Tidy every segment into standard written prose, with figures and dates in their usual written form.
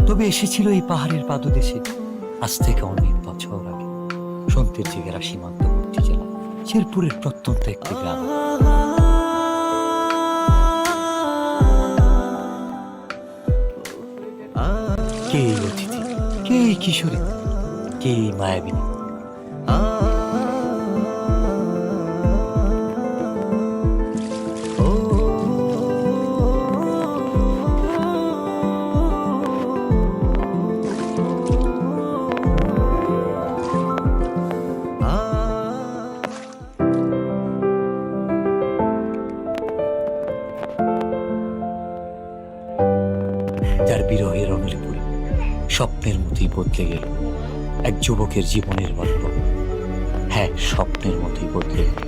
তবে এসেছিল এই পাহাড়ের পাদদেশে আজ থেকে অনেক বছর আগে, সন্তের জেগেরা সীমান্তবর্তী জেলা শেরপুরের প্রত্যন্ত একটি গ্রাম। কে এই অতিথি, কে এই কিশোরী, কে এই মায়াবিনী? যার বিরহের অনলে পড়ে স্বপ্নের মতোই বদলে গেল এক যুবকের জীবনের গল্প। হ্যাঁ, স্বপ্নের মতোই বদলে গেল।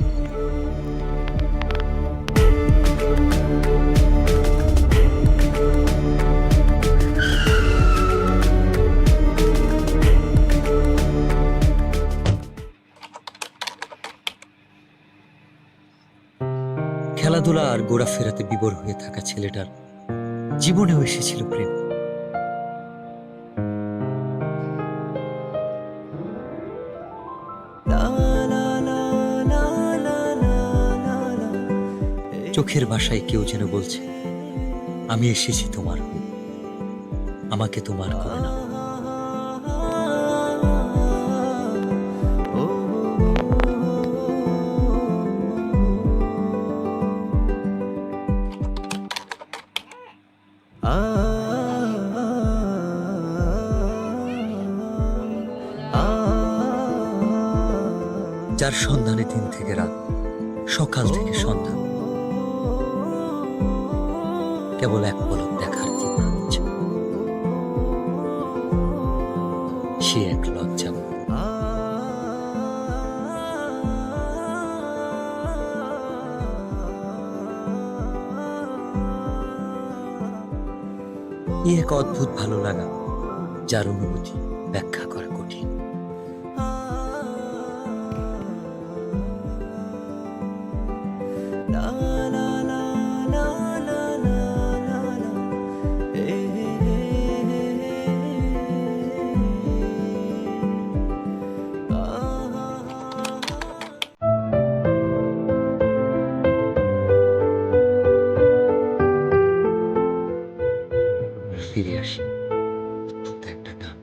খেলাধুলা আর ঘোরাফেরাতে বিভোর হয়ে থাকা ছেলেটার জীবনেও এসেছিল প্রেম। চোখের ভাষায় কেউ যেন বলছে, আমি এসেছি তোমার হয়ে, আমাকে তোমার করে নাও। যার সন্ধানে দিন থেকে রাত, সকাল থেকে সন্ধ্যা, কেবল এক পলক দেখার তীব্র ইচ্ছা। সে এক লজ্জা। এক অদ্ভুত ভালো লাগা, যার অনুভূতি ব্যাখ্যা করা কঠিন। ফিরে আসি একটা গান।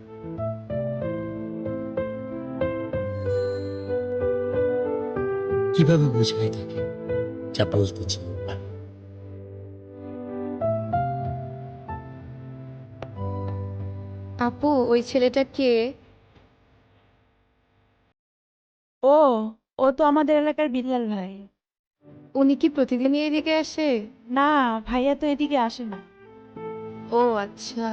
কিভাবে বোঝাই তাকে যা বলতে চাই। আপু, ওই ছেলেটা কে? ও ও তো আমাদের এলাকার বিল্লাল ভাই। উনি কি প্রতিদিনই এদিকে আসে? না, ভাইয়া তো এদিকে আসে না। ও আচ্ছা।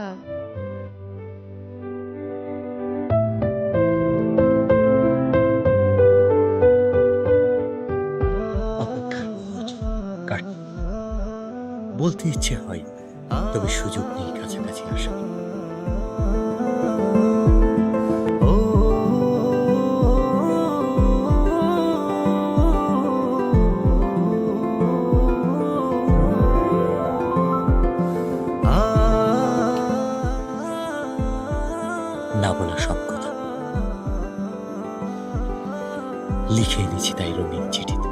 অপেক্ষার খোঁজ কাটে। বলতে ইচ্ছে হয়, তবে সুযোগ নেই কাছাকাছি আসা। না বলা সব কথা লিখে এনেছি তাই রঙিন চিঠিতে।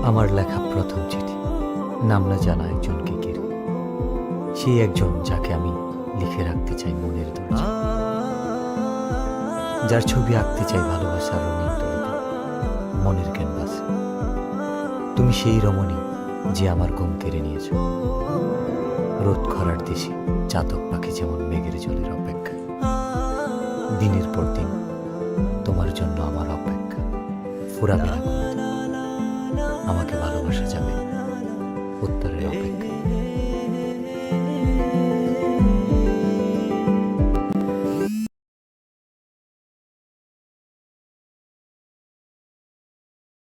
আমার লেখা প্রথম চিঠি, নাম না জানা একজনকে ঘিরে। সেই একজন যাকে আমি লিখে রাখতে চাই মনের দরজা, যার ছবি আঁকতে চাই ভালোবাসার রঙিন তুলিতে মনের ক্যানভাসে। তুমি সেই রমণী যে আমার ঘুম কেড়ে নিয়েছ। রোদ খরার দেশে চাতক পাখি যেমন মেঘের জলের অপেক্ষা। দিনের পর দিন তোমার জন্য আমার অপেক্ষা ফুরাবে না কোনোদিন। আমাকে ভালোবাসা যাবে।